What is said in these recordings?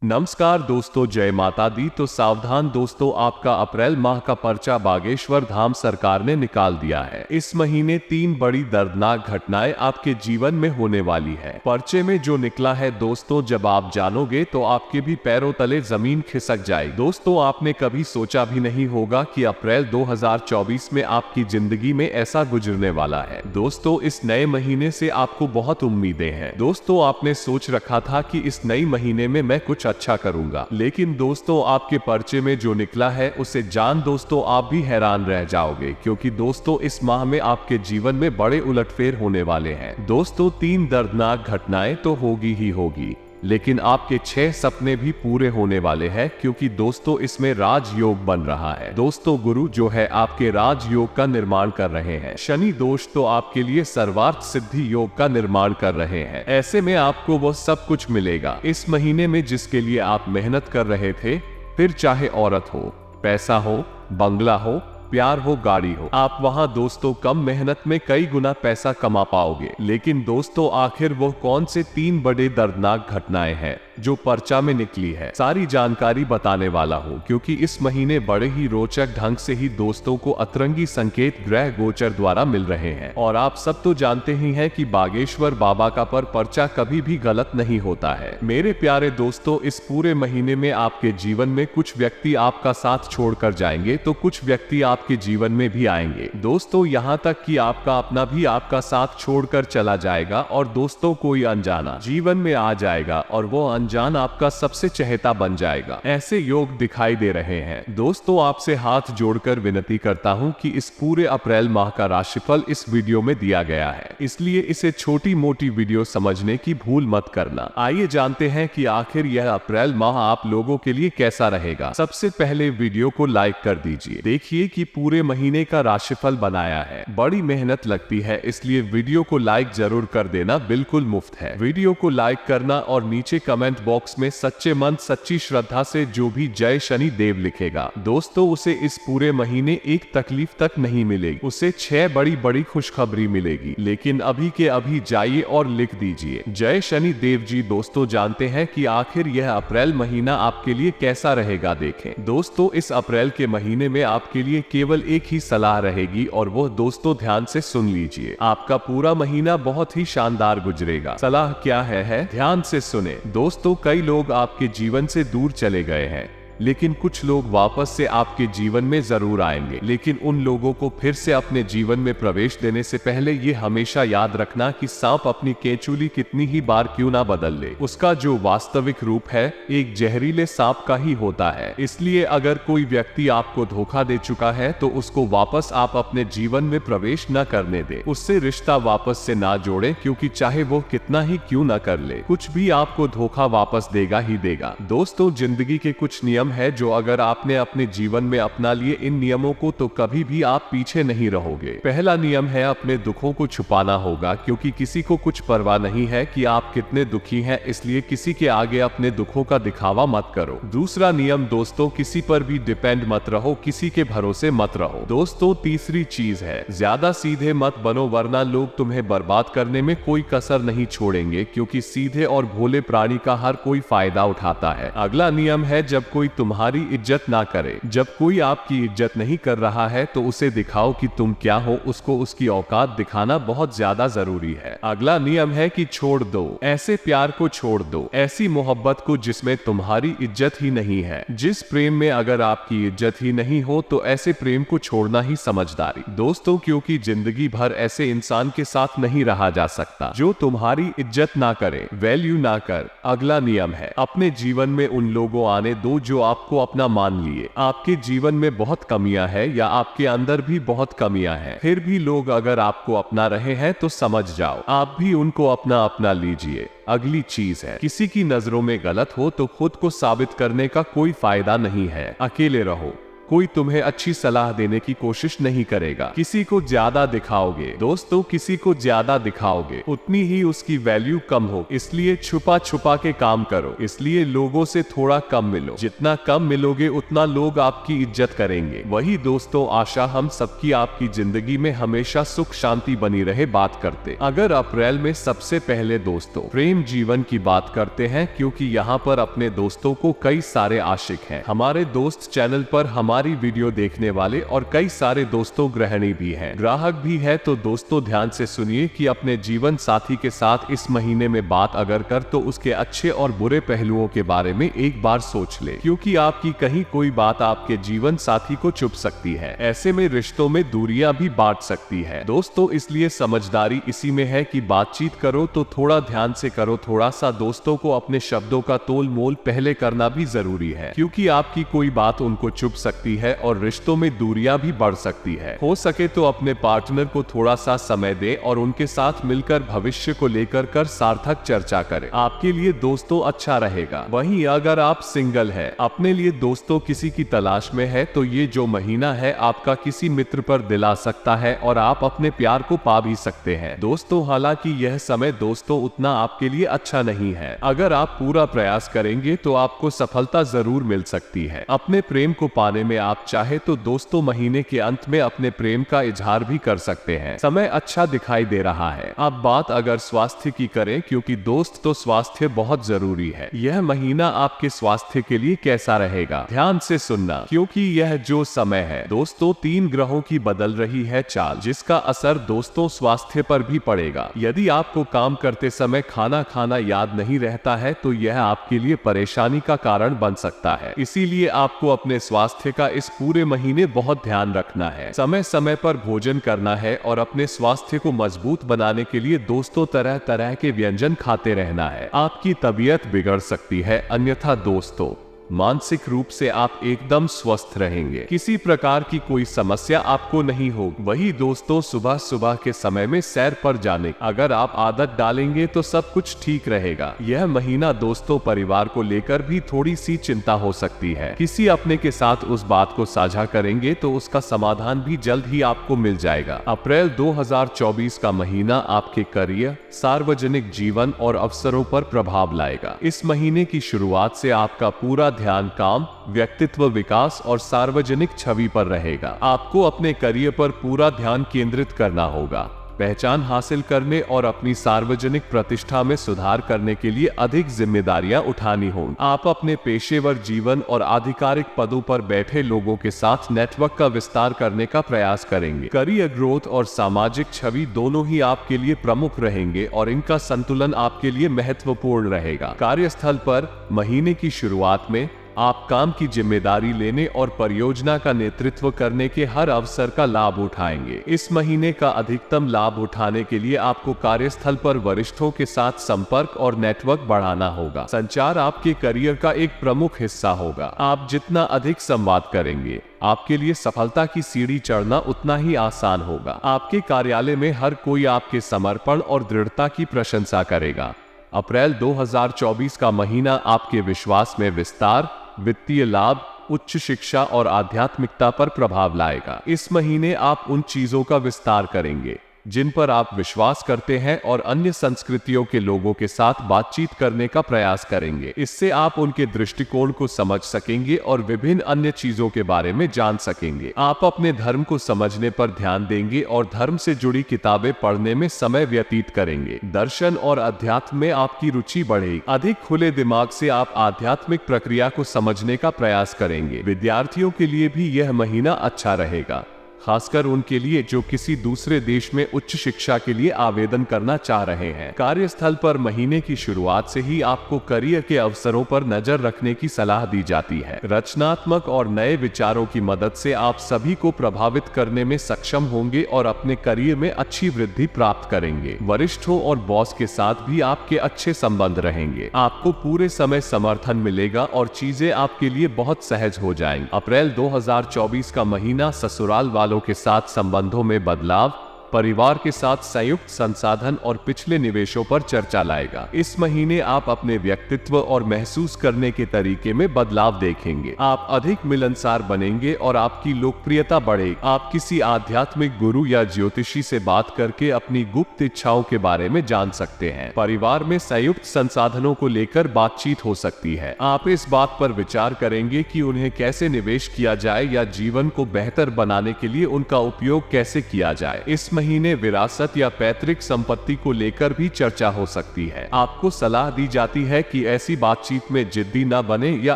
नमस्कार दोस्तों, जय माता दी। तो सावधान दोस्तों, आपका अप्रैल माह का पर्चा बागेश्वर धाम सरकार ने निकाल दिया है। इस महीने 3 बड़ी दर्दनाक घटनाएं आपके जीवन में होने वाली है। पर्चे में जो निकला है दोस्तों, जब आप जानोगे तो आपके भी पैरों तले जमीन खिसक जाए। दोस्तों, आपने कभी सोचा भी नहीं होगा कि अप्रैल 2024 में आपकी जिंदगी में ऐसा गुजरने वाला है। दोस्तों, इस नए महीने से आपको बहुत उम्मीदें हैं। दोस्तों, आपने सोच रखा था कि इस नए महीने में मैं कुछ अच्छा करूंगा, लेकिन दोस्तों आपके पर्चे में जो निकला है उसे जान दोस्तों आप भी हैरान रह जाओगे, क्योंकि दोस्तों इस माह में आपके जीवन में बड़े उलटफेर होने वाले हैं। दोस्तों, 3 दर्दनाक घटनाएं तो होगी ही होगी, लेकिन आपके 6 सपने भी पूरे होने वाले हैं, क्योंकि दोस्तों इसमें राजयोग बन रहा है। दोस्तों, गुरु जो है आपके राजयोग का निर्माण कर रहे हैं। शनि दोष तो आपके लिए सर्वार्थ सिद्धि योग का निर्माण कर रहे हैं। ऐसे में आपको वो सब कुछ मिलेगा इस महीने में जिसके लिए आप मेहनत कर रहे थे। फिर चाहे औरत हो, पैसा हो, बंगला हो, प्यार हो, गाड़ी हो, आप वहां दोस्तों कम मेहनत में कई गुना पैसा कमा पाओगे। लेकिन दोस्तों आखिर वो कौन से 3 बड़े दर्दनाक घटनाएं हैं जो पर्चा में निकली है, सारी जानकारी बताने वाला हूँ, क्योंकि इस महीने बड़े ही रोचक ढंग से ही दोस्तों को अतरंगी संकेत ग्रह गोचर द्वारा मिल रहे हैं। और आप सब तो जानते ही हैं कि बागेश्वर बाबा का पर्चा कभी भी गलत नहीं होता है। मेरे प्यारे दोस्तों, इस पूरे महीने में आपके जीवन में कुछ व्यक्ति आपका साथ छोड़कर जाएंगे तो कुछ व्यक्ति आपके जीवन में भी आएंगे। दोस्तों, यहाँ तक कि आपका अपना भी आपका साथ छोड़कर चला जाएगा और दोस्तों कोई अनजाना जीवन में आ जाएगा और वो अनजान आपका सबसे चहेता बन जाएगा। ऐसे योग दिखाई दे रहे हैं। दोस्तों, आपसे हाथ जोड़कर विनती करता हूँ कि इस पूरे अप्रैल माह का राशिफल इस वीडियो में दिया गया है, इसलिए इसे छोटी मोटी वीडियो समझने की भूल मत करना। आइए जानते हैं कि आखिर यह अप्रैल माह आप लोगों के लिए कैसा रहेगा। सबसे पहले वीडियो को लाइक कर दीजिए। देखिए कि पूरे महीने का राशिफल बनाया है। बड़ी मेहनत लगती है, इसलिए वीडियो को लाइक जरूर कर देना, बिल्कुल मुफ्त है। वीडियो को लाइक करना और नीचे कमेंट बॉक्स में सच्चे मन सच्ची श्रद्धा से जो भी जय शनि देव लिखेगा दोस्तों, उसे इस पूरे महीने एक तकलीफ तक नहीं मिलेगी, उसे 6 बड़ी बड़ी खुशखबरी मिलेगी। लेकिन अभी के अभी जाइए और लिख दीजिए जय शनि देव जी। दोस्तों, जानते हैं कि आखिर यह अप्रैल महीना आपके लिए कैसा रहेगा। देखें दोस्तों, इस अप्रैल के महीने में आपके लिए केवल एक ही सलाह रहेगी, और वो दोस्तों ध्यान से सुन लीजिए। आपका पूरा महीना बहुत ही शानदार गुजरेगा। सलाह क्या है ध्यान से सुने। दोस्तों, कई लोग आपके जीवन से दूर चले गए हैं, लेकिन कुछ लोग वापस से आपके जीवन में जरूर आएंगे। लेकिन उन लोगों को फिर से अपने जीवन में प्रवेश देने से पहले ये हमेशा याद रखना कि सांप अपनी केंचुली कितनी ही बार क्यों ना बदल ले, उसका जो वास्तविक रूप है एक जहरीले सांप का ही होता है। इसलिए अगर कोई व्यक्ति आपको धोखा दे चुका है तो उसको वापस आप अपने जीवन में प्रवेश न करने दे, उससे रिश्ता वापस से ना जोड़े, क्योंकि चाहे वो कितना ही क्यों न कर ले, कुछ भी आपको धोखा वापस देगा ही देगा। दोस्तों, जिंदगी के कुछ नियम है जो अगर आपने अपने जीवन में अपना लिए इन नियमों को तो कभी भी आप पीछे नहीं रहोगे। पहला नियम है अपने दुखों को छुपाना होगा, क्योंकि किसी को कुछ परवाह नहीं है कि आप कितने दुखी हैं, इसलिए किसी के आगे अपने दुखों का दिखावा मत करो। दूसरा नियम दोस्तों, किसी पर भी डिपेंड मत रहो, किसी के भरोसे मत रहो। दोस्तों, तीसरी चीज है ज्यादा सीधे मत बनो, वरना लोग तुम्हें बर्बाद करने में कोई कसर नहीं छोड़ेंगे, क्योंकि सीधे और भोले प्राणी का हर कोई फायदा उठाता है। अगला नियम है जब कोई तुम्हारी इज्जत ना करे, जब कोई आपकी इज्जत नहीं कर रहा है तो उसे दिखाओ कि तुम क्या हो, उसको उसकी औकात दिखाना बहुत ज्यादा जरूरी है। अगला नियम है कि छोड़ दो ऐसे प्यार को, छोड़ दो ऐसी मोहब्बत को जिसमें तुम्हारी इज्जत ही नहीं है। जिस प्रेम में अगर आपकी इज्जत ही नहीं हो तो ऐसे प्रेम को छोड़ना ही समझदारी। दोस्तों, क्योंकि जिंदगी भर ऐसे इंसान के साथ नहीं रहा जा सकता जो तुम्हारी इज्जत ना करे, वैल्यू ना कर। अगला नियम है अपने जीवन में उन लोगों आने दो जो आपको अपना मान लिए। आपके जीवन में बहुत कमियां हैं या आपके अंदर भी बहुत कमियां हैं, फिर भी लोग अगर आपको अपना रहे हैं तो समझ जाओ आप भी उनको अपना लीजिए। अगली चीज है किसी की नजरों में गलत हो तो खुद को साबित करने का कोई फायदा नहीं है। अकेले रहो, कोई तुम्हें अच्छी सलाह देने की कोशिश नहीं करेगा। किसी को ज्यादा दिखाओगे दोस्तों, किसी को ज्यादा दिखाओगे उतनी ही उसकी वैल्यू कम हो। इसलिए छुपा छुपा के काम करो। इसलिए लोगों से थोड़ा कम मिलो। जितना कम मिलोगे उतना लोग आपकी इज्जत करेंगे। वही दोस्तों, आशा हम सबकी आपकी जिंदगी में हमेशा सुख शांति बनी रहे बात करते। अगर अप्रैल में सबसे पहले दोस्तों प्रेम जीवन की बात करते हैं, क्योंकि यहाँ पर अपने दोस्तों को कई सारे आशिक हैं। हमारे दोस्त चैनल पर हमारी वीडियो देखने वाले और कई सारे दोस्तों गृहिणी भी हैं, ग्राहक भी है। तो दोस्तों ध्यान से सुनिए कि अपने जीवन साथी के साथ इस महीने में बात अगर कर तो उसके अच्छे और बुरे पहलुओं के बारे में एक बार सोच ले, क्योंकि आपकी कहीं कोई बात आपके जीवन साथी को चुभ सकती है। ऐसे में रिश्तों में दूरियां भी बांट सकती है दोस्तों। इसलिए समझदारी इसी में है कि बातचीत करो तो थोड़ा ध्यान से करो। थोड़ा सा दोस्तों को अपने शब्दों का तोल मोल पहले करना भी जरूरी है, क्योंकि आपकी कोई बात उनको चुभ सकती है और रिश्तों में दूरियां भी बढ़ सकती है। हो सके तो अपने पार्टनर को थोड़ा सा समय दे और उनके साथ मिलकर भविष्य को लेकर सार्थक चर्चा करें। आपके लिए दोस्तों अच्छा रहेगा। वहीं अगर आप सिंगल है, अपने लिए दोस्तों किसी की तलाश में है, तो ये जो महीना है आपका किसी मित्र पर दिला सकता है और आप अपने प्यार को पा भी सकते हैं दोस्तों। हालांकि यह समय दोस्तों उतना आपके लिए अच्छा नहीं है। अगर आप पूरा प्रयास करेंगे तो आपको सफलता जरूर मिल सकती है। अपने प्रेम को पाने में आप चाहे तो दोस्तों महीने के अंत में अपने प्रेम का इजहार भी कर सकते हैं। समय अच्छा दिखाई दे रहा है। अब बात अगर स्वास्थ्य की करें, क्योंकि दोस्त तो स्वास्थ्य बहुत जरूरी है। यह महीना आपके स्वास्थ्य के लिए कैसा रहेगा, ध्यान से सुनना, क्योंकि यह जो समय है दोस्तों 3 ग्रहों की बदल रही है चाल, जिसका असर दोस्तों स्वास्थ्य पर भी पड़ेगा। यदि आपको काम करते समय खाना खाना याद नहीं रहता है तो यह आपके लिए परेशानी का कारण बन सकता है। इसीलिए आपको अपने स्वास्थ्य का इस पूरे महीने बहुत ध्यान रखना है। समय समय पर भोजन करना है और अपने स्वास्थ्य को मजबूत बनाने के लिए दोस्तों तरह तरह के व्यंजन खाते रहना है। आपकी तबीयत बिगड़ सकती है, अन्यथा दोस्तों मानसिक रूप से आप एकदम स्वस्थ रहेंगे। किसी प्रकार की कोई समस्या आपको नहीं होगी। वही दोस्तों सुबह सुबह के समय में सैर पर जाने अगर आप आदत डालेंगे तो सब कुछ ठीक रहेगा। यह महीना दोस्तों परिवार को लेकर भी थोड़ी सी चिंता हो सकती है। किसी अपने के साथ उस बात को साझा करेंगे तो उसका समाधान भी जल्द ही आपको मिल जाएगा। अप्रैल 2024 का महीना आपके करियर, सार्वजनिक जीवन और अवसरों पर प्रभाव लाएगा। इस महीने की शुरुआत से आपका पूरा ध्यान काम, व्यक्तित्व विकास और सार्वजनिक छवि पर रहेगा। आपको अपने करियर पर पूरा ध्यान केंद्रित करना होगा। पहचान हासिल करने और अपनी सार्वजनिक प्रतिष्ठा में सुधार करने के लिए अधिक जिम्मेदारियां उठानी होंगी। आप अपने पेशेवर जीवन और आधिकारिक पदों पर बैठे लोगों के साथ नेटवर्क का विस्तार करने का प्रयास करेंगे। करियर ग्रोथ और सामाजिक छवि दोनों ही आपके लिए प्रमुख रहेंगे और इनका संतुलन आपके लिए महत्वपूर्ण रहेगा। कार्यस्थल पर महीने की शुरुआत में आप काम की जिम्मेदारी लेने और परियोजना का नेतृत्व करने के हर अवसर का लाभ उठाएंगे। इस महीने का अधिकतम लाभ उठाने के लिए आपको कार्यस्थल पर वरिष्ठों के साथ संपर्क और नेटवर्क बढ़ाना होगा। संचार आपके करियर का एक प्रमुख हिस्सा होगा। आप जितना अधिक संवाद करेंगे, आपके लिए सफलता की सीढ़ी चढ़ना उतना ही आसान होगा। आपके कार्यालय में हर कोई आपके समर्पण और दृढ़ता की प्रशंसा करेगा। अप्रैल 2024 का महीना आपके विश्वास में विस्तार, वित्तीय लाभ, उच्च शिक्षा और आध्यात्मिकता पर प्रभाव लाएगा। इस महीने आप उन चीजों का विस्तार करेंगे जिन पर आप विश्वास करते हैं और अन्य संस्कृतियों के लोगों के साथ बातचीत करने का प्रयास करेंगे। इससे आप उनके दृष्टिकोण को समझ सकेंगे और विभिन्न अन्य चीजों के बारे में जान सकेंगे। आप अपने धर्म को समझने पर ध्यान देंगे और धर्म से जुड़ी किताबें पढ़ने में समय व्यतीत करेंगे। दर्शन और अध्यात्म में आपकी रुचि बढ़ेगी। अधिक खुले दिमाग से आप आध्यात्मिक प्रक्रिया को समझने का प्रयास करेंगे। विद्यार्थियों के लिए भी यह महीना अच्छा रहेगा, खासकर उनके लिए जो किसी दूसरे देश में उच्च शिक्षा के लिए आवेदन करना चाह रहे हैं। कार्यस्थल पर महीने की शुरुआत से ही आपको करियर के अवसरों पर नजर रखने की सलाह दी जाती है। रचनात्मक और नए विचारों की मदद से आप सभी को प्रभावित करने में सक्षम होंगे और अपने करियर में अच्छी वृद्धि प्राप्त करेंगे। वरिष्ठों और बॉस के साथ भी आपके अच्छे संबंध रहेंगे। आपको पूरे समय समर्थन मिलेगा और चीजें आपके लिए बहुत सहज हो जाएंगी। अप्रैल 2024 का महीना ससुराल वालों के साथ संबंधों में बदलाव, परिवार के साथ संयुक्त संसाधन और पिछले निवेशों पर चर्चा लाएगा। इस महीने आप अपने व्यक्तित्व और महसूस करने के तरीके में बदलाव देखेंगे। आप अधिक मिलनसार बनेंगे और आपकी लोकप्रियता बढ़ेगी। आप किसी आध्यात्मिक गुरु या ज्योतिषी से बात करके अपनी गुप्त इच्छाओं के बारे में जान सकते हैं। परिवार में संयुक्त संसाधनों को लेकर बातचीत हो सकती है। आप इस बात पर विचार करेंगे कि उन्हें कैसे निवेश किया जाए या जीवन को बेहतर बनाने के लिए उनका उपयोग कैसे किया जाए। इस महीने विरासत या पैतृक संपत्ति को लेकर भी चर्चा हो सकती है। आपको सलाह दी जाती है कि ऐसी बातचीत में जिद्दी न बने या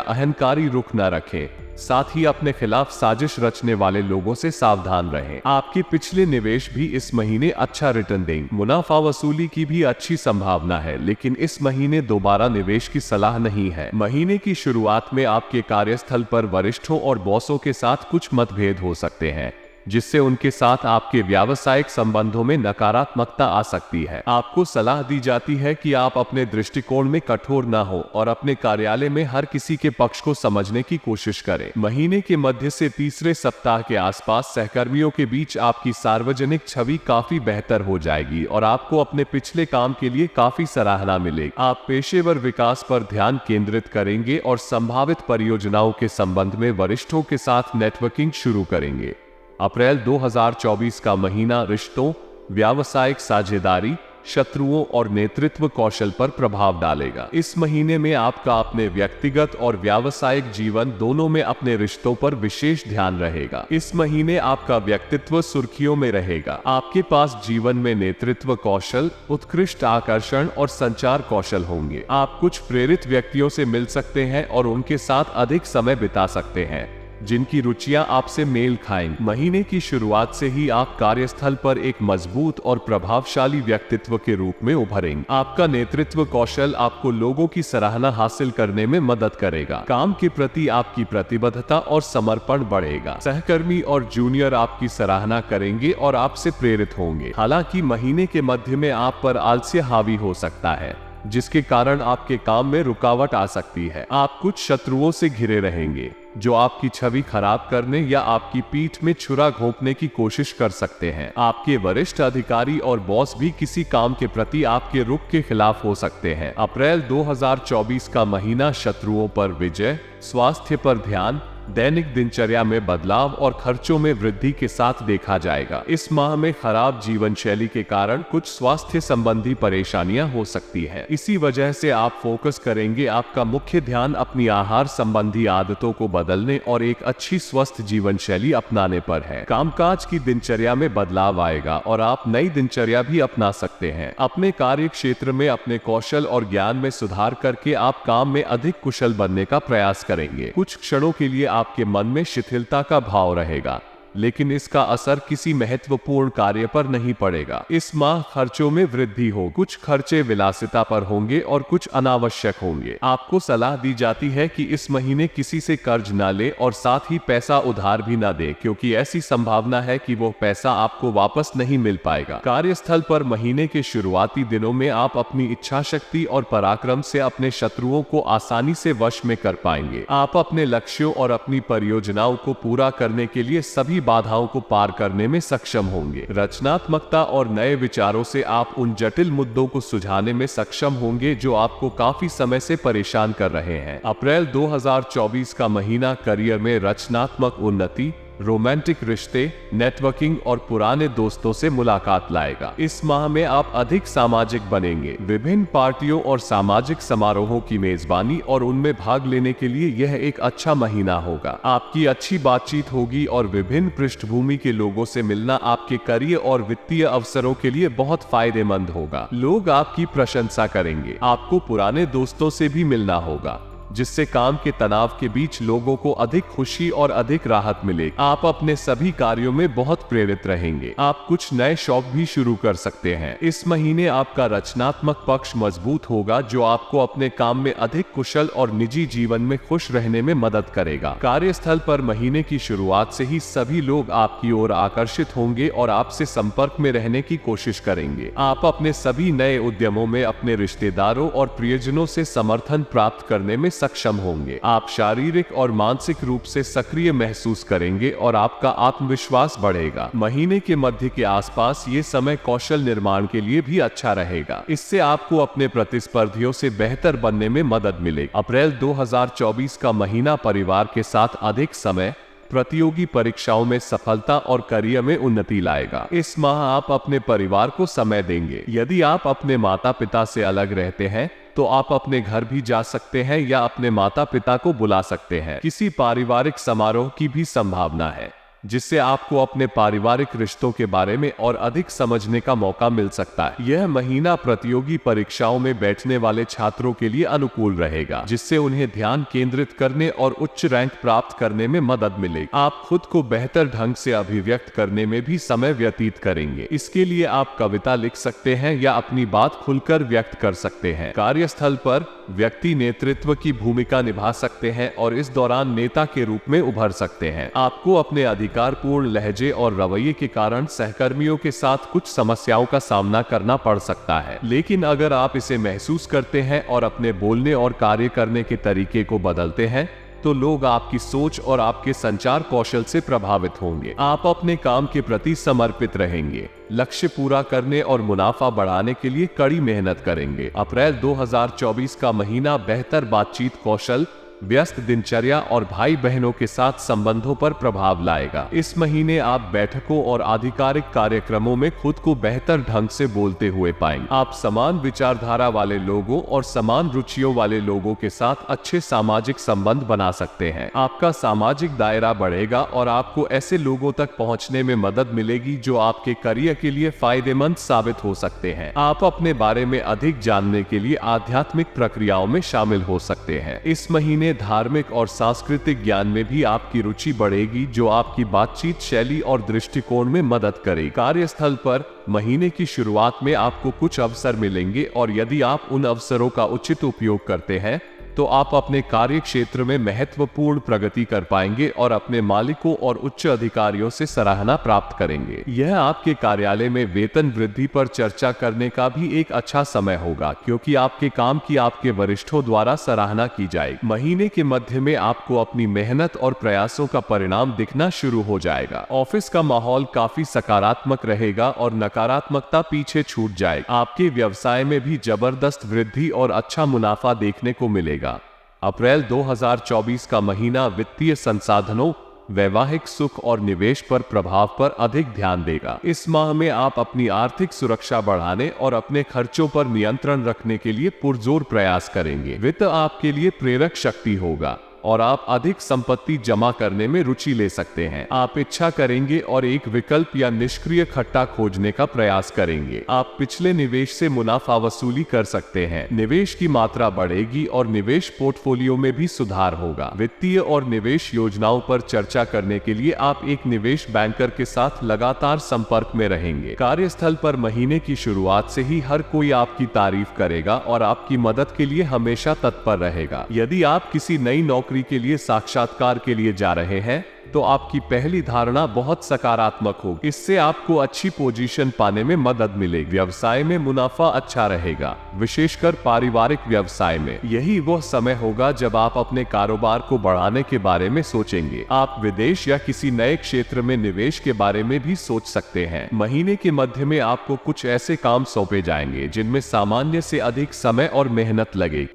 अहंकारी रुख न रखें। साथ ही अपने खिलाफ साजिश रचने वाले लोगों से सावधान रहें। आपके पिछले निवेश भी इस महीने अच्छा रिटर्न देंगे। मुनाफा वसूली की भी अच्छी संभावना है, लेकिन इस महीने दोबारा निवेश की सलाह नहीं है। महीने की शुरुआत में आपके कार्यस्थल पर वरिष्ठों और बॉसों के साथ कुछ मतभेद हो सकते हैं, जिससे उनके साथ आपके व्यावसायिक संबंधों में नकारात्मकता आ सकती है। आपको सलाह दी जाती है कि आप अपने दृष्टिकोण में कठोर न हो और अपने कार्यालय में हर किसी के पक्ष को समझने की कोशिश करें। महीने के मध्य से तीसरे सप्ताह के आसपास सहकर्मियों के बीच आपकी सार्वजनिक छवि काफी बेहतर हो जाएगी और आपको अपने पिछले काम के लिए काफी सराहना मिलेगी। आप पेशेवर विकास पर ध्यान केंद्रित करेंगे और संभावित परियोजनाओं के संबंध में वरिष्ठों के साथ नेटवर्किंग शुरू करेंगे। अप्रैल 2024 का महीना रिश्तों, व्यावसायिक साझेदारी, शत्रुओं और नेतृत्व कौशल पर प्रभाव डालेगा। इस महीने में आपका अपने व्यक्तिगत और व्यावसायिक जीवन दोनों में अपने रिश्तों पर विशेष ध्यान रहेगा। इस महीने आपका व्यक्तित्व सुर्खियों में रहेगा। आपके पास जीवन में नेतृत्व कौशल, उत्कृष्ट आकर्षण और संचार कौशल होंगे। आप कुछ प्रेरित व्यक्तियों से मिल सकते हैं और उनके साथ अधिक समय बिता सकते हैं, जिनकी रुचियां आपसे मेल खाएंगी। महीने की शुरुआत से ही आप कार्यस्थल पर एक मजबूत और प्रभावशाली व्यक्तित्व के रूप में उभरेंगे। आपका नेतृत्व कौशल आपको लोगों की सराहना हासिल करने में मदद करेगा। काम के प्रति आपकी प्रतिबद्धता और समर्पण बढ़ेगा। सहकर्मी और जूनियर आपकी सराहना करेंगे और आपसे प्रेरित होंगे। हालांकि महीने के मध्य में आप पर आलस्य हावी हो सकता है, जिसके कारण आपके काम में रुकावट आ सकती है। आप कुछ शत्रुओं से घिरे रहेंगे, जो आपकी छवि खराब करने या आपकी पीठ में छुरा घोंपने की कोशिश कर सकते हैं। आपके वरिष्ठ अधिकारी और बॉस भी किसी काम के प्रति आपके रुख के खिलाफ हो सकते हैं। अप्रैल 2024 का महीना शत्रुओं पर विजय, स्वास्थ्य पर ध्यान, दैनिक दिनचर्या में बदलाव और खर्चों में वृद्धि के साथ देखा जाएगा। इस माह में खराब जीवन शैली के कारण कुछ स्वास्थ्य संबंधी परेशानियां हो सकती हैं। इसी वजह से आप फोकस करेंगे। आपका मुख्य ध्यान अपनी आहार संबंधी आदतों को बदलने और एक अच्छी स्वस्थ जीवन शैली अपनाने पर है। कामकाज की दिनचर्या में बदलाव आएगा और आप नई दिनचर्या भी अपना सकते हैं। अपने कार्य क्षेत्र में अपने कौशल और ज्ञान में सुधार करके आप काम में अधिक कुशल बनने का प्रयास करेंगे। कुछ क्षणों के लिए आपके मन में शिथिलता का भाव रहेगा, लेकिन इसका असर किसी महत्वपूर्ण कार्य पर नहीं पड़ेगा। इस माह खर्चों में वृद्धि हो। कुछ खर्चे विलासिता पर होंगे और कुछ अनावश्यक होंगे। आपको सलाह दी जाती है कि इस महीने किसी से कर्ज ना ले और साथ ही पैसा उधार भी ना दे, क्योंकि ऐसी संभावना है कि वो पैसा आपको वापस नहीं मिल पाएगा। कार्यस्थल पर महीने के शुरुआती दिनों में आप अपनी इच्छा शक्ति और पराक्रम से अपने शत्रुओं को आसानी से वश में कर पाएंगे। आप अपने लक्ष्यों और अपनी परियोजनाओं को पूरा करने के लिए सभी बाधाओं को पार करने में सक्षम होंगे। रचनात्मकता और नए विचारों से आप उन जटिल मुद्दों को सुलझाने में सक्षम होंगे जो आपको काफी समय से परेशान कर रहे हैं। अप्रैल 2024 का महीना करियर में रचनात्मक उन्नति, रोमांटिक रिश्ते, नेटवर्किंग और पुराने दोस्तों से मुलाकात लाएगा। इस माह में आप अधिक सामाजिक बनेंगे। विभिन्न पार्टियों और सामाजिक समारोहों की मेजबानी और उनमें भाग लेने के लिए यह एक अच्छा महीना होगा। आपकी अच्छी बातचीत होगी और विभिन्न पृष्ठभूमि के लोगों से मिलना आपके करियर और वित्तीय अवसरों के लिए बहुत फायदेमंद होगा। लोग आपकी प्रशंसा करेंगे। आपको पुराने दोस्तों से भी मिलना होगा, जिससे काम के तनाव के बीच लोगों को अधिक खुशी और अधिक राहत मिलेगी। आप अपने सभी कार्यों में बहुत प्रेरित रहेंगे। आप कुछ नए शौक भी शुरू कर सकते हैं। इस महीने आपका रचनात्मक पक्ष मजबूत होगा, जो आपको अपने काम में अधिक कुशल और निजी जीवन में खुश रहने में मदद करेगा। कार्यस्थल पर महीने की शुरुआत से ही सभी लोग आपकी ओर आकर्षित होंगे और आपसे संपर्क में रहने की कोशिश करेंगे। आप अपने सभी नए उद्यमों में अपने रिश्तेदारों और प्रियजनों से समर्थन प्राप्त करने में सक्षम होंगे। आप शारीरिक और मानसिक रूप से सक्रिय महसूस करेंगे और आपका आत्मविश्वास बढ़ेगा। महीने के मध्य के आसपास ये समय कौशल निर्माण के लिए भी अच्छा रहेगा। इससे आपको अपने प्रतिस्पर्धियों से बेहतर बनने में मदद मिलेगी। अप्रैल 2024 का महीना परिवार के साथ अधिक समय, प्रतियोगी परीक्षाओं में सफलता और करियर में उन्नति लाएगा। इस माह आप अपने परिवार को समय देंगे। यदि आप अपने माता पिता से अलग रहते हैं तो आप अपने घर भी जा सकते हैं या अपने माता पिता को बुला सकते हैं। किसी पारिवारिक समारोह की भी संभावना है, जिससे आपको अपने पारिवारिक रिश्तों के बारे में और अधिक समझने का मौका मिल सकता है। यह महीना प्रतियोगी परीक्षाओं में बैठने वाले छात्रों के लिए अनुकूल रहेगा, जिससे उन्हें ध्यान केंद्रित करने और उच्च रैंक प्राप्त करने में मदद मिलेगी। आप खुद को बेहतर ढंग से अभिव्यक्त करने में भी समय व्यतीत करेंगे। इसके लिए आप कविता लिख सकते हैं या अपनी बात खुलकर व्यक्त कर सकते हैं। कार्यस्थल पर व्यक्ति नेतृत्व की भूमिका निभा सकते हैं और इस दौरान नेता के रूप में उभर सकते हैं। आपको अपने अधिकारपूर्ण लहजे और रवैये के कारण सहकर्मियों के साथ कुछ समस्याओं का सामना करना पड़ सकता है, लेकिन अगर आप इसे महसूस करते हैं और अपने बोलने और कार्य करने के तरीके को बदलते हैं तो लोग आपकी सोच और आपके संचार कौशल से प्रभावित होंगे। आप अपने काम के प्रति समर्पित रहेंगे, लक्ष्य पूरा करने और मुनाफा बढ़ाने के लिए कड़ी मेहनत करेंगे। अप्रैल 2024 का महीना बेहतर बातचीत कौशल, व्यस्त दिनचर्या और भाई बहनों के साथ संबंधों पर प्रभाव लाएगा। इस महीने आप बैठकों और आधिकारिक कार्यक्रमों में खुद को बेहतर ढंग से बोलते हुए पाएंगे। आप समान विचारधारा वाले लोगों और समान रुचियों वाले लोगों के साथ अच्छे सामाजिक संबंध बना सकते हैं। आपका सामाजिक दायरा बढ़ेगा और आपको ऐसे लोगों तक पहुंचने में मदद मिलेगी जो आपके करियर के लिए फायदेमंद साबित हो सकते हैं। आप अपने बारे में अधिक जानने के लिए आध्यात्मिक प्रक्रियाओं में शामिल हो सकते हैं। इस महीने धार्मिक और सांस्कृतिक ज्ञान में भी आपकी रुचि बढ़ेगी, जो आपकी बातचीत शैली और दृष्टिकोण में मदद करेगी। कार्यस्थल पर महीने की शुरुआत में आपको कुछ अवसर मिलेंगे और यदि आप उन अवसरों का उचित उपयोग करते हैं तो आप अपने कार्य क्षेत्र में महत्वपूर्ण प्रगति कर पाएंगे और अपने मालिकों और उच्च अधिकारियों से सराहना प्राप्त करेंगे। यह आपके कार्यालय में वेतन वृद्धि पर चर्चा करने का भी एक अच्छा समय होगा, क्योंकि आपके काम की आपके वरिष्ठों द्वारा सराहना की जाएगी। महीने के मध्य में आपको अपनी मेहनत और प्रयासों का परिणाम दिखना शुरू हो जाएगा। ऑफिस का माहौल काफी सकारात्मक रहेगा और नकारात्मकता पीछे छूट जाएगी। आपके व्यवसाय में भी जबरदस्त वृद्धि और अच्छा मुनाफा देखने को मिलेगा। अप्रैल 2024 का महीना वित्तीय संसाधनों, वैवाहिक सुख और निवेश पर प्रभाव पर अधिक ध्यान देगा। इस माह में आप अपनी आर्थिक सुरक्षा बढ़ाने और अपने खर्चों पर नियंत्रण रखने के लिए पुरजोर प्रयास करेंगे। वित्त आपके लिए प्रेरक शक्ति होगा और आप अधिक संपत्ति जमा करने में रुचि ले सकते हैं। आप इच्छा करेंगे और एक विकल्प या निष्क्रिय खट्टा खोजने का प्रयास करेंगे। आप पिछले निवेश से मुनाफा वसूली कर सकते हैं। निवेश की मात्रा बढ़ेगी और निवेश पोर्टफोलियो में भी सुधार होगा। वित्तीय और निवेश योजनाओं पर चर्चा करने के लिए आप एक निवेश बैंकर के साथ लगातार संपर्क में रहेंगे। कार्यस्थल पर महीने की शुरुआत से ही हर कोई आपकी तारीफ करेगा और आपकी मदद के लिए हमेशा तत्पर रहेगा। यदि आप किसी नई नौकरी के लिए साक्षात्कार के लिए जा रहे हैं तो आपकी पहली धारणा बहुत सकारात्मक होगी। इससे आपको अच्छी पोजीशन पाने में मदद मिलेगी। व्यवसाय में मुनाफा अच्छा रहेगा, विशेषकर पारिवारिक व्यवसाय में। यही वह समय होगा जब आप अपने कारोबार को बढ़ाने के बारे में सोचेंगे। आप विदेश या किसी नए क्षेत्र में निवेश के बारे में भी सोच सकते हैं। महीने के मध्य में आपको कुछ ऐसे काम सौंपे जाएंगे जिनमें सामान्य से अधिक समय और मेहनत लगेगी।